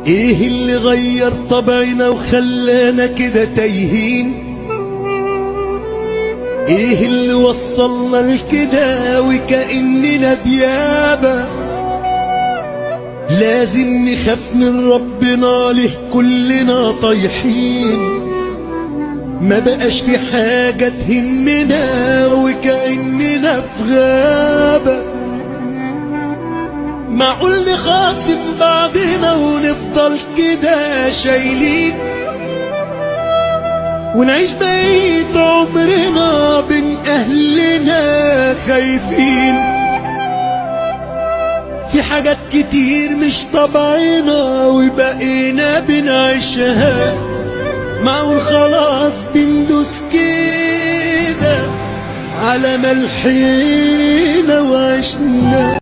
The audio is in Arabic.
ايه اللي غير طبعنا وخلانا كده تايهين؟ ايه اللي وصلنا لكده وكأننا ديابة؟ لازم نخاف من ربنا، له كلنا طايحين. ما بقاش في حاجة تهمنا وكأننا في غابة. معقول نخاصم بعضنا ونفضل كده شايلين، ونعيش بقيت عمرنا بين أهلنا خايفين؟ في حاجات كتير مش طبعنا وبقينا بنعيشها. معقول خلاص بندوس كده على ملحنا وعشنا؟